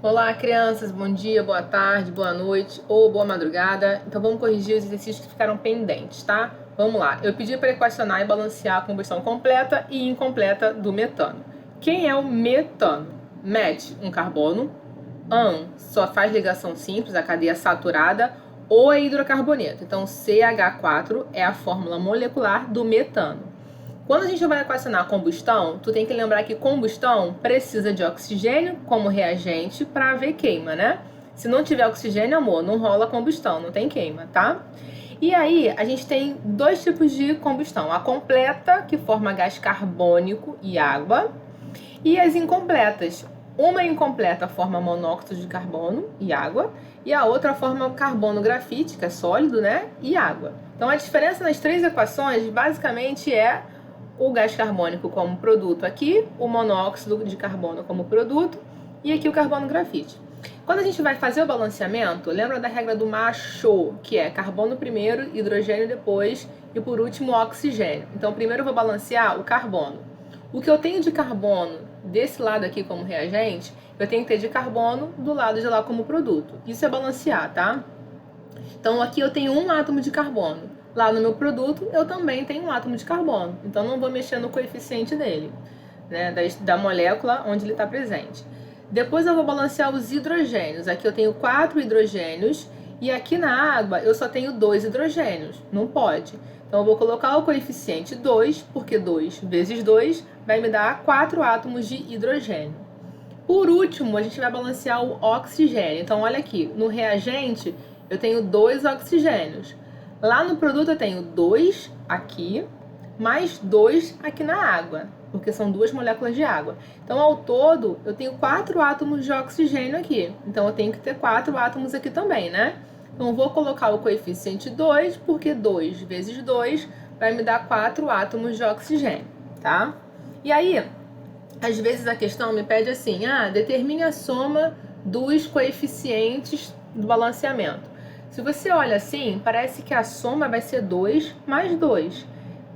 Olá, crianças, bom dia, boa tarde, boa noite ou boa madrugada. Então vamos corrigir os exercícios que ficaram pendentes, tá? Vamos lá. Eu pedi para equacionar e balancear a combustão completa e incompleta do metano. Quem é o metano? Mete um carbono, só faz ligação simples, a cadeia saturada, ou é hidrocarboneto. Então CH4 é a fórmula molecular do metano. Quando a gente vai equacionar combustão, tu tem que lembrar que combustão precisa de oxigênio como reagente para haver queima, né? Se não tiver oxigênio, amor, não rola combustão, não tem queima, tá? E aí, a gente tem dois tipos de combustão. A completa, que forma gás carbônico e água, e as incompletas. Uma incompleta forma monóxido de carbono e água, e a outra forma carbono grafite, que é sólido, né? E água. Então, a diferença nas três equações, basicamente, é o gás carbônico como produto aqui, o monóxido de carbono como produto e aqui o carbono grafite. Quando a gente vai fazer o balanceamento, lembra da regra do macho, que é carbono primeiro, hidrogênio depois e por último oxigênio. Então primeiro eu vou balancear o carbono. O que eu tenho de carbono desse lado aqui como reagente, eu tenho que ter de carbono do lado de lá como produto. Isso é balancear, tá? Então aqui eu tenho um átomo de carbono. Lá no meu produto, eu também tenho um átomo de carbono. Então, não vou mexer no coeficiente dele, né, da molécula onde ele está presente. Depois, eu vou balancear os hidrogênios. Aqui eu tenho 4 hidrogênios e aqui na água eu só tenho 2 hidrogênios. Não pode. Então, eu vou colocar o coeficiente 2, porque 2 vezes 2 vai me dar 4 átomos de hidrogênio. Por último, a gente vai balancear o oxigênio. Então, olha aqui, no reagente eu tenho 2 oxigênios. Lá no produto eu tenho 2 aqui, mais 2 aqui na água, porque são 2 moléculas de água. Então, ao todo, eu tenho 4 átomos de oxigênio aqui. Então, eu tenho que ter 4 átomos aqui também, né? Então, eu vou colocar o coeficiente 2, porque 2 vezes 2 vai me dar 4 átomos de oxigênio, tá? E aí, às vezes a questão me pede assim, determine a soma dos coeficientes do balanceamento. Se você olha assim, parece que a soma vai ser 2 mais 2,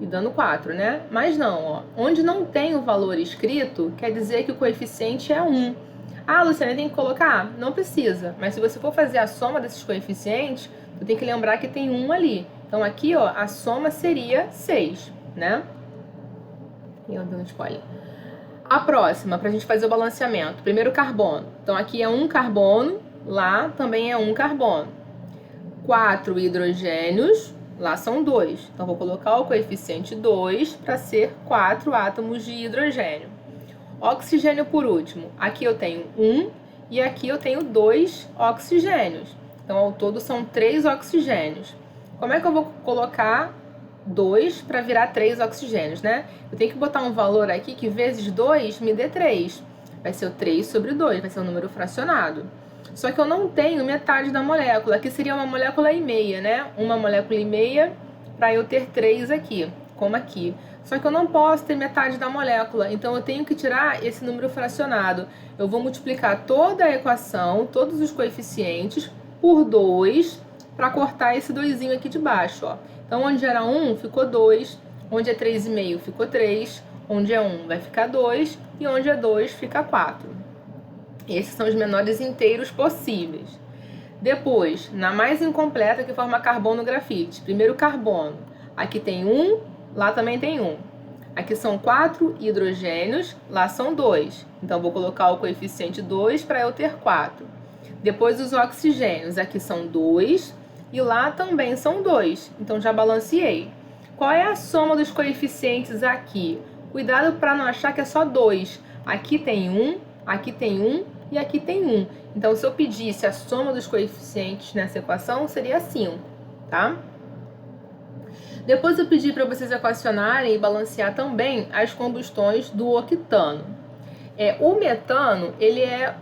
e dando 4, né? Mas não, ó. Onde não tem o valor escrito, quer dizer que o coeficiente é 1. Ah, Luciana, tem que colocar? Não precisa. Mas se você for fazer a soma desses coeficientes, você tem que lembrar que tem 1 ali. Então aqui, ó, a soma seria 6, né? E eu dei um spoiler. A próxima, para a gente fazer o balanceamento. Primeiro, carbono. Então aqui é 1 carbono, lá também é 1 carbono. 4 hidrogênios, lá são 2. Então, vou colocar o coeficiente 2 para ser 4 átomos de hidrogênio. Oxigênio por último. Aqui eu tenho 1 e aqui eu tenho 2 oxigênios. Então, ao todo são 3 oxigênios. Como é que eu vou colocar 2 para virar 3 oxigênios, né? Eu tenho que botar um valor aqui que vezes 2 me dê 3. Vai ser o 3 sobre 2, vai ser um número fracionado. Só que eu não tenho metade da molécula, aqui seria uma molécula e meia, né? Uma molécula e meia para eu ter 3 aqui, como aqui. Só que eu não posso ter metade da molécula, então eu tenho que tirar esse número fracionado. Eu vou multiplicar toda a equação, todos os coeficientes, por 2, para cortar esse 2zinho aqui de baixo, ó. Então, onde era 1, ficou 2, onde é 3,5 ficou 3, onde é 1 vai ficar 2, e onde é 2 fica 4. Esses são os menores inteiros possíveis. Depois, na mais incompleta, que forma carbono grafite. Primeiro carbono. Aqui tem 1, lá também tem 1. Aqui são 4 hidrogênios, lá são 2. Então, vou colocar o coeficiente 2 para eu ter 4. Depois, os oxigênios. Aqui são 2 e lá também são 2. Então, já balanceei. Qual é a soma dos coeficientes aqui? Cuidado para não achar que é só 2. Aqui tem 1, aqui tem 1 e aqui tem 1. Então, se eu pedisse a soma dos coeficientes nessa equação, seria 5, tá? Depois eu pedi para vocês equacionarem e balancear também as combustões do octano. O metano, ele é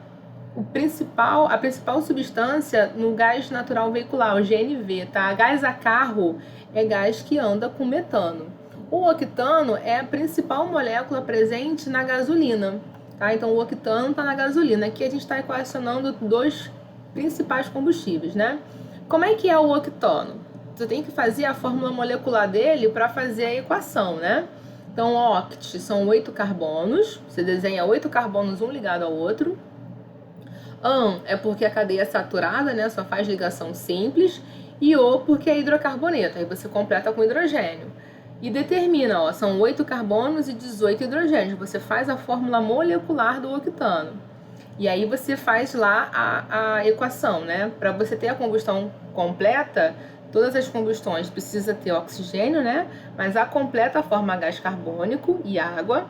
a principal substância no gás natural veicular, o GNV, tá? Gás a carro é gás que anda com metano. O octano é a principal molécula presente na gasolina. Tá? Então, o octano está na gasolina. Aqui a gente está equacionando 2 principais combustíveis, né? Como é que é o octano? Você tem que fazer a fórmula molecular dele para fazer a equação, né? Então, oct são 8 carbonos. Você desenha 8 carbonos um ligado ao outro. É porque a cadeia é saturada, né? Só faz ligação simples. E O porque é hidrocarboneto. Aí você completa com hidrogênio. E determina, ó, são 8 carbonos e 18 hidrogênios. Você faz a fórmula molecular do octano. E aí você faz lá a equação, né? Para você ter a combustão completa, todas as combustões precisa ter oxigênio, né? Mas a completa forma gás carbônico e água.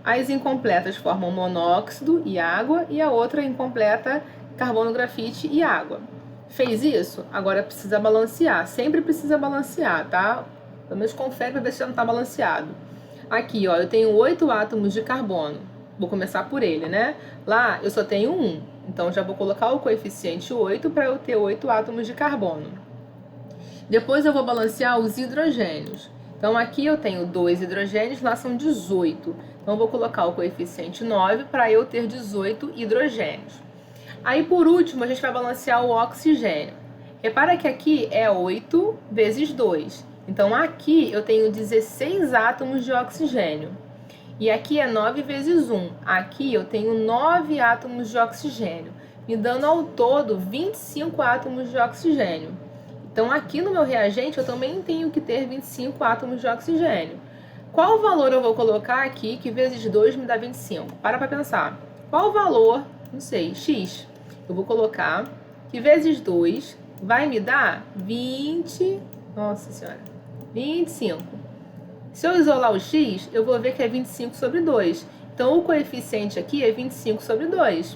As incompletas formam monóxido e água. E a outra incompleta, carbono, grafite e água. Fez isso? Agora precisa balancear. Sempre precisa balancear, tá? Pelo menos confere para ver se já não está balanceado. Aqui, ó, eu tenho 8 átomos de carbono. Vou começar por ele, né? Lá eu só tenho 1. Então já vou colocar o coeficiente 8 para eu ter 8 átomos de carbono. Depois eu vou balancear os hidrogênios. Então aqui eu tenho 2 hidrogênios, lá são 18. Então eu vou colocar o coeficiente 9 para eu ter 18 hidrogênios. Aí por último a gente vai balancear o oxigênio. Repara que aqui é 8 vezes 2. Então aqui eu tenho 16 átomos de oxigênio. E aqui é 9 vezes 1. Aqui eu tenho 9 átomos de oxigênio, me dando ao todo 25 átomos de oxigênio. Então aqui no meu reagente eu também tenho que ter 25 átomos de oxigênio. Qual valor eu vou colocar aqui que vezes 2 me dá 25? Para pensar. Qual valor, não sei, x, eu vou colocar que vezes 2 vai me dar 20, nossa senhora, 25. Se eu isolar o x, eu vou ver que é 25 sobre 2. Então, o coeficiente aqui é 25 sobre 2.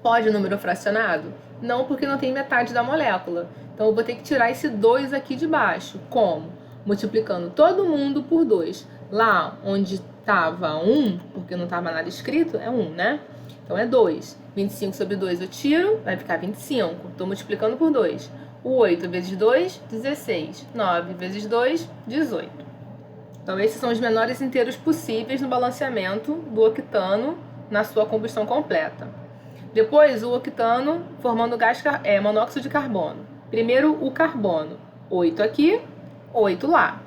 Pode número fracionado? Não, porque não tem metade da molécula. Então, eu vou ter que tirar esse 2 aqui de baixo. Como? Multiplicando todo mundo por 2. Lá onde estava 1, porque não estava nada escrito, é 1, né? Então, é 2. 25 sobre 2 eu tiro, vai ficar 25. Estou multiplicando por 2. O 8 vezes 2, 16. 9 vezes 2, 18. Então, esses são os menores inteiros possíveis no balanceamento do octano na sua combustão completa. Depois, o octano formando monóxido de carbono. Primeiro, o carbono. 8 aqui, 8 lá.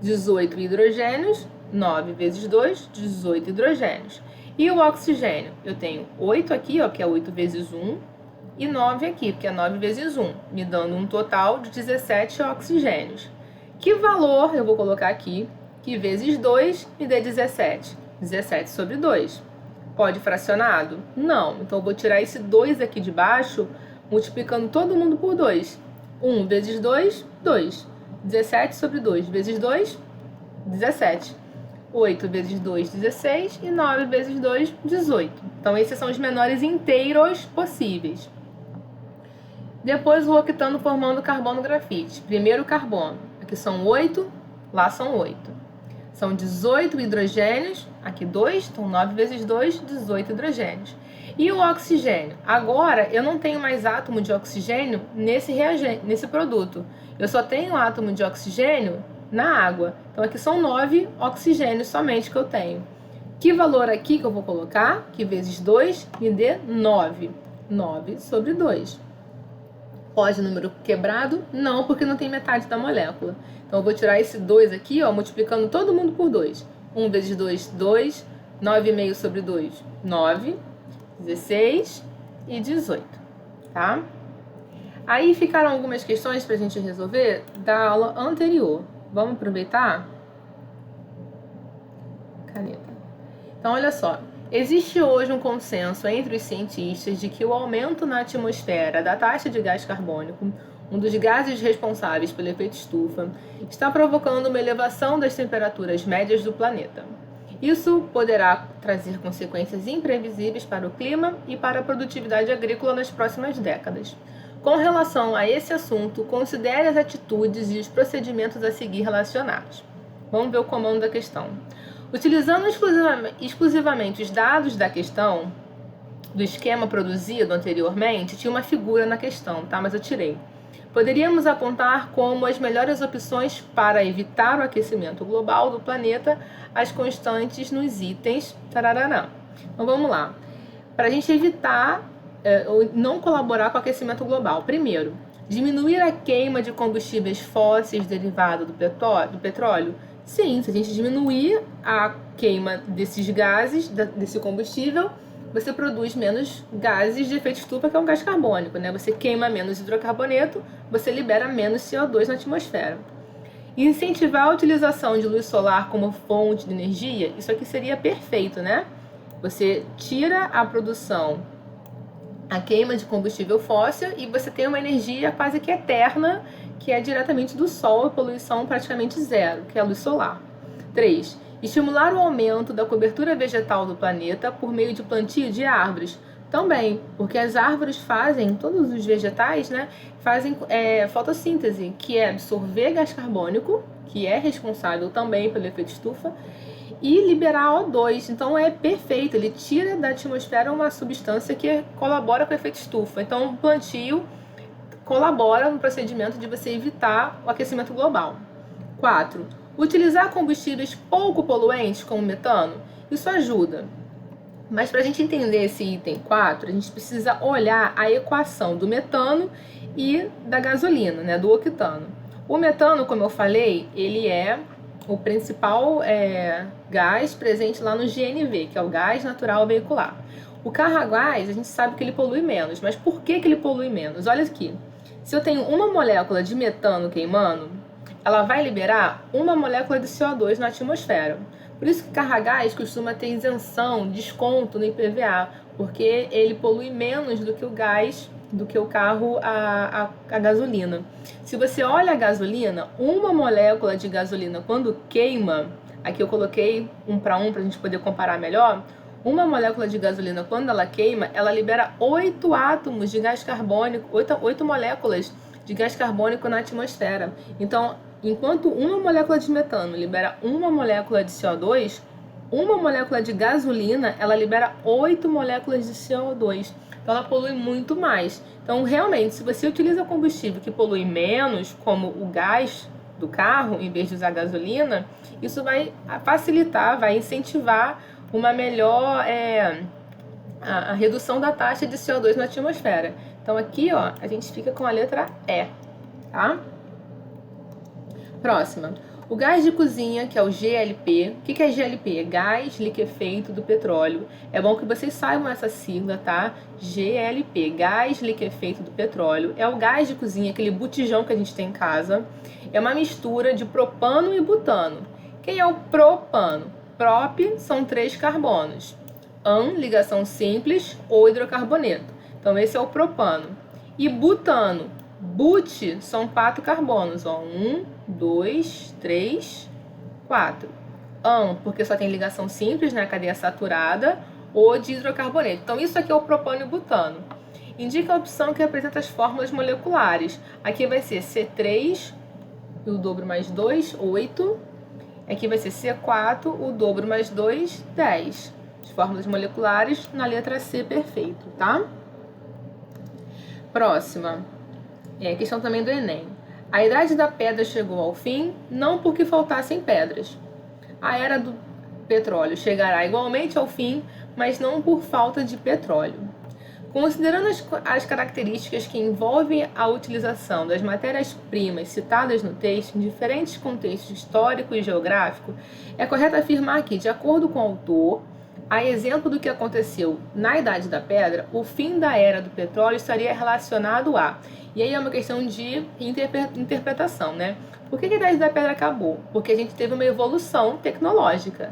18 hidrogênios, 9 vezes 2, 18 hidrogênios. E o oxigênio? Eu tenho 8 aqui, ó, que é 8 vezes 1, e 9 aqui, que é 9 vezes 1, me dando um total de 17 oxigênios. Que valor eu vou colocar aqui que vezes 2 me dê 17? 17 sobre 2. Pode fracionado? Não. Então, eu vou tirar esse 2 aqui de baixo, multiplicando todo mundo por 2. 1 vezes 2, 2. 17 sobre 2 vezes 2, 17. 8 vezes 2, 16. E 9 vezes 2, 18. Então, esses são os menores inteiros possíveis. Depois, o octano formando carbono grafite. Primeiro, carbono. Aqui são 8, lá são 8. São 18 hidrogênios, aqui 2, então 9 vezes 2, 18 hidrogênios. E o oxigênio? Agora, eu não tenho mais átomo de oxigênio nesse reagente, nesse produto. Eu só tenho átomo de oxigênio na água. Então, aqui são 9 oxigênios somente que eu tenho. Que valor aqui que eu vou colocar? Que vezes 2 me dê 9. 9 sobre 2. Pode número quebrado? Não, porque não tem metade da molécula. Então, eu vou tirar esse 2 aqui, ó, multiplicando todo mundo por 2. 1 vezes 2, 2. 9,5 sobre 2, 9. 16 e 18, tá? Aí ficaram algumas questões pra gente resolver da aula anterior. Vamos aproveitar? Caneta. Então, olha só. Existe hoje um consenso entre os cientistas de que o aumento na atmosfera da taxa de gás carbônico, um dos gases responsáveis pelo efeito estufa, está provocando uma elevação das temperaturas médias do planeta. Isso poderá trazer consequências imprevisíveis para o clima e para a produtividade agrícola nas próximas décadas. Com relação a esse assunto, considere as atitudes e os procedimentos a seguir relacionados. Vamos ver o comando da questão. Utilizando exclusivamente os dados da questão, do esquema produzido anteriormente, tinha uma figura na questão, tá? Mas eu tirei. Poderíamos apontar como as melhores opções para evitar o aquecimento global do planeta as constantes nos itens. Tarararã. Então vamos lá. Para a gente evitar ou não colaborar com o aquecimento global. Primeiro, diminuir a queima de combustíveis fósseis derivado do petróleo. Sim, se a gente diminuir a queima desses gases, desse combustível, você produz menos gases de efeito estufa, que é um gás carbônico, né? Você queima menos hidrocarboneto, você libera menos CO2 na atmosfera. E incentivar a utilização de luz solar como fonte de energia, isso aqui seria perfeito, né? Você tira a produção, a queima de combustível fóssil, e você tem uma energia quase que eterna, que é diretamente do sol, e poluição praticamente zero, que é a luz solar. 3. Estimular o aumento da cobertura vegetal do planeta por meio de plantio de árvores. Também, porque as árvores fazem, todos os vegetais, né, fazem fotossíntese, que é absorver gás carbônico, que é responsável também pelo efeito estufa, e liberar O2. Então é perfeito, ele tira da atmosfera uma substância que colabora com o efeito estufa. Então o plantio colabora no procedimento de você evitar o aquecimento global. 4. Utilizar combustíveis pouco poluentes, como metano, isso ajuda. Mas para a gente entender esse item 4, a gente precisa olhar a equação do metano e da gasolina, né, do octano. O metano, como eu falei, ele é o principal gás presente lá no GNV, que é o gás natural veicular. O carro a gás, a gente sabe que ele polui menos, mas por que ele polui menos? Olha aqui, se eu tenho uma molécula de metano queimando, ela vai liberar uma molécula de CO2 na atmosfera. Por isso que carro a gás costuma ter isenção, desconto no IPVA, porque ele polui menos do que o gás, do que o carro a gasolina. Se você olha a gasolina, uma molécula de gasolina quando queima, aqui eu coloquei 1 para 1 para a gente poder comparar melhor, uma molécula de gasolina quando ela queima, ela libera 8 átomos de gás carbônico, 8 moléculas de gás carbônico na atmosfera. Então, enquanto uma molécula de metano libera uma molécula de CO2, uma molécula de gasolina, ela libera 8 moléculas de CO2. Então ela polui muito mais. Então, realmente, se você utiliza combustível que polui menos, como o gás do carro, em vez de usar gasolina, isso vai facilitar, vai incentivar uma melhor a redução da taxa de CO2 na atmosfera. Então aqui, ó, a gente fica com a letra E, tá? Próxima. O gás de cozinha, que é o GLP. O que é GLP? Gás liquefeito do petróleo. É bom que vocês saibam essa sigla, tá? GLP, gás liquefeito do petróleo. É o gás de cozinha, aquele botijão que a gente tem em casa. É uma mistura de propano e butano. Quem é o propano? Prop são 3 carbonos. An, ligação simples, ou hidrocarboneto. Então esse é o propano. E butano. But são 4 carbonos, ó. 1, 2, 3, 4. An, porque só tem ligação simples, né? Cadeia saturada, ou de hidrocarboneto. Então, isso aqui é o propano e o butano. Indica a opção que apresenta as fórmulas moleculares. Aqui vai ser C3, e o dobro mais 2, 8. Aqui vai ser C4, o dobro mais 2, 10. As fórmulas moleculares na letra C, perfeito, tá? Próxima. Questão também do Enem. A idade da pedra chegou ao fim, não porque faltassem pedras. A era do petróleo chegará igualmente ao fim, mas não por falta de petróleo. Considerando as características que envolvem a utilização das matérias-primas citadas no texto em diferentes contextos histórico e geográfico, é correto afirmar que, de acordo com o autor, a exemplo do que aconteceu na Idade da Pedra, o fim da era do petróleo estaria relacionado a... E aí é uma questão de interpretação, né? Por que a Idade da Pedra acabou? Porque a gente teve uma evolução tecnológica.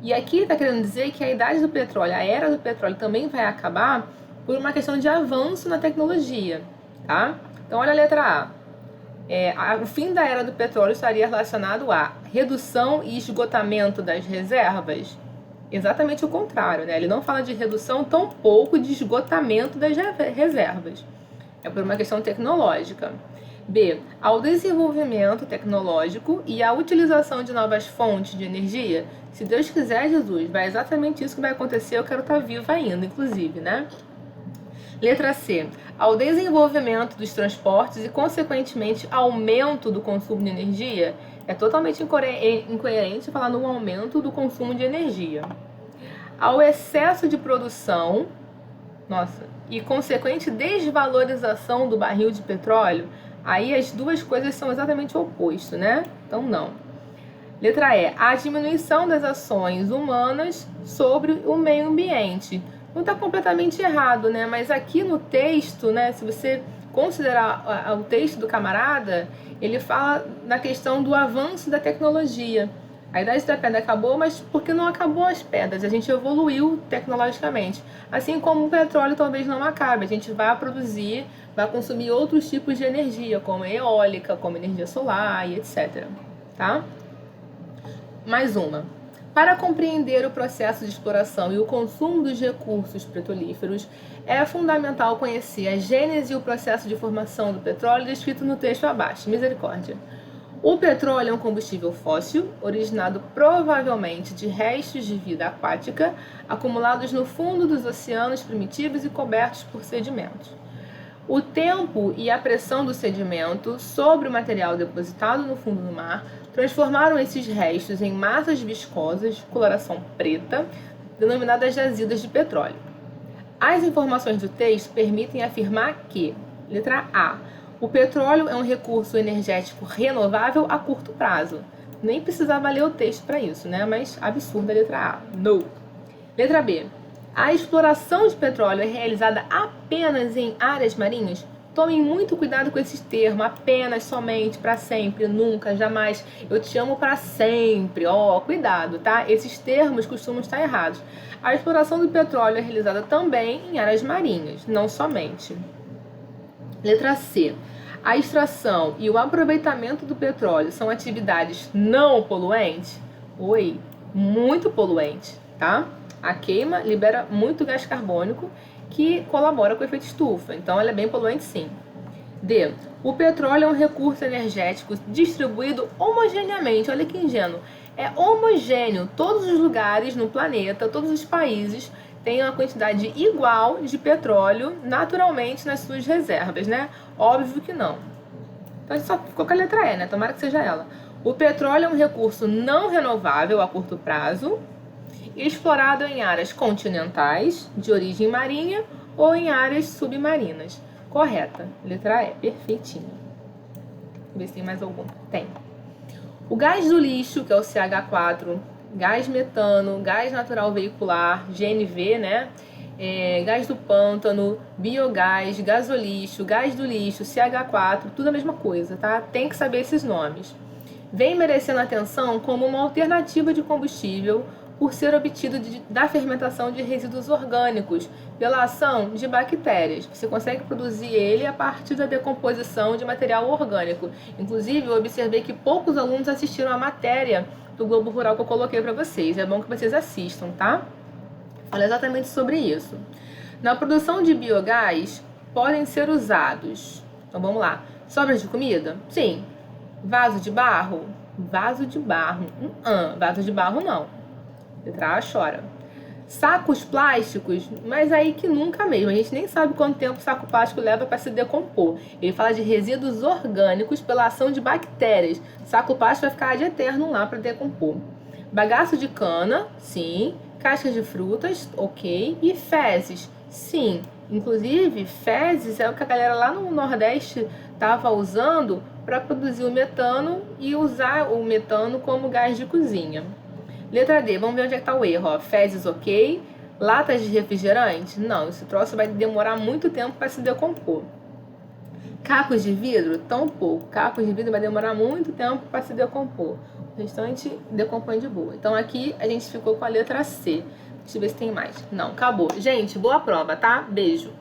E aqui ele está querendo dizer que a Idade do Petróleo, a Era do Petróleo, também vai acabar por uma questão de avanço na tecnologia, tá? Então, olha a letra A. O fim da Era do Petróleo estaria relacionado a redução e esgotamento das reservas. Exatamente o contrário, né? Ele não fala de redução, tão pouco de esgotamento das reservas. É por uma questão tecnológica. B. Ao desenvolvimento tecnológico e à utilização de novas fontes de energia. Se Deus quiser, Jesus, vai exatamente isso que vai acontecer. Eu quero estar viva ainda, inclusive, né? Letra C. Ao desenvolvimento dos transportes e, consequentemente, aumento do consumo de energia. É totalmente incoerente falar no aumento do consumo de energia. Ao excesso de produção, e consequente desvalorização do barril de petróleo, aí as duas coisas são exatamente o oposto, né? Então, não. Letra E. A diminuição das ações humanas sobre o meio ambiente. Não está completamente errado, né? Mas aqui no texto, né, se você considerar o texto do camarada, ele fala na questão do avanço da tecnologia. A idade da pedra acabou, mas porque não acabou as pedras, a gente evoluiu tecnologicamente. Assim como o petróleo talvez não acabe, a gente vai produzir, vai consumir outros tipos de energia, como eólica, como energia solar e etc. Tá? Mais uma. Para compreender o processo de exploração e o consumo dos recursos petrolíferos, é fundamental conhecer a gênese e o processo de formação do petróleo descrito no texto abaixo. Misericórdia. O petróleo é um combustível fóssil, originado provavelmente de restos de vida aquática, acumulados no fundo dos oceanos primitivos e cobertos por sedimentos. O tempo e a pressão do sedimento sobre o material depositado no fundo do mar transformaram esses restos em massas viscosas de coloração preta, denominadas jazidas de petróleo. As informações do texto permitem afirmar que, letra A, o petróleo é um recurso energético renovável a curto prazo. Nem precisava ler o texto para isso, né? Mas absurda a letra A. No. Letra B. A exploração de petróleo é realizada apenas em áreas marinhas? Tomem muito cuidado com esses termos. Apenas, somente, para sempre, nunca, jamais. Eu te amo para sempre. Cuidado, tá? Esses termos costumam estar errados. A exploração do petróleo é realizada também em áreas marinhas, não somente. Letra C. A extração e o aproveitamento do petróleo são atividades não poluentes? Muito poluente, tá? A queima libera muito gás carbônico que colabora com o efeito estufa, então ela é bem poluente sim. D. O petróleo é um recurso energético distribuído homogeneamente, olha que ingênuo, é homogêneo, todos os lugares no planeta, todos os países têm uma quantidade igual de petróleo naturalmente nas suas reservas, né? Óbvio que não. Então a gente só ficou com a letra E, né? Tomara que seja ela. O petróleo é um recurso não renovável a curto prazo, explorado em áreas continentais, de origem marinha ou em áreas submarinas. Correta. Letra E, perfeitinha. Vamos ver se tem mais alguma. Tem. O gás do lixo, que é o CH4, gás metano, gás natural veicular, GNV, né? Gás do pântano, biogás, gasolixo, gás do lixo, CH4, tudo a mesma coisa, tá? Tem que saber esses nomes. Vem merecendo atenção como uma alternativa de combustível por ser obtido da fermentação de resíduos orgânicos pela ação de bactérias. Você consegue produzir ele a partir da decomposição de material orgânico. Inclusive, eu observei que poucos alunos assistiram a matéria do Globo Rural que eu coloquei para vocês. É bom que vocês assistam, tá? Fala exatamente sobre isso. Na produção de biogás, podem ser usados... Então, vamos lá. Sobras de comida? Sim. Vaso de barro? Vaso de barro. Vaso de barro não. Letra A chora. Sacos plásticos, mas aí que nunca mesmo. A gente nem sabe quanto tempo o saco plástico leva para se decompor. Ele fala de resíduos orgânicos pela ação de bactérias. Saco plástico vai ficar de eterno lá para decompor. Bagaço de cana, sim. Cascas de frutas, ok. E fezes, sim. Inclusive, fezes é o que a galera lá no Nordeste estava usando para produzir o metano e usar o metano como gás de cozinha. Letra D, vamos ver onde é que está o erro. Fezes, ok. Latas de refrigerante? Não, esse troço vai demorar muito tempo para se decompor. Cacos de vidro? Tão pouco. Cacos de vidro vai demorar muito tempo para se decompor. O restante decompõe de boa. Então aqui a gente ficou com a letra C. Deixa eu ver se tem mais. Não, acabou. Gente, boa prova, tá? Beijo.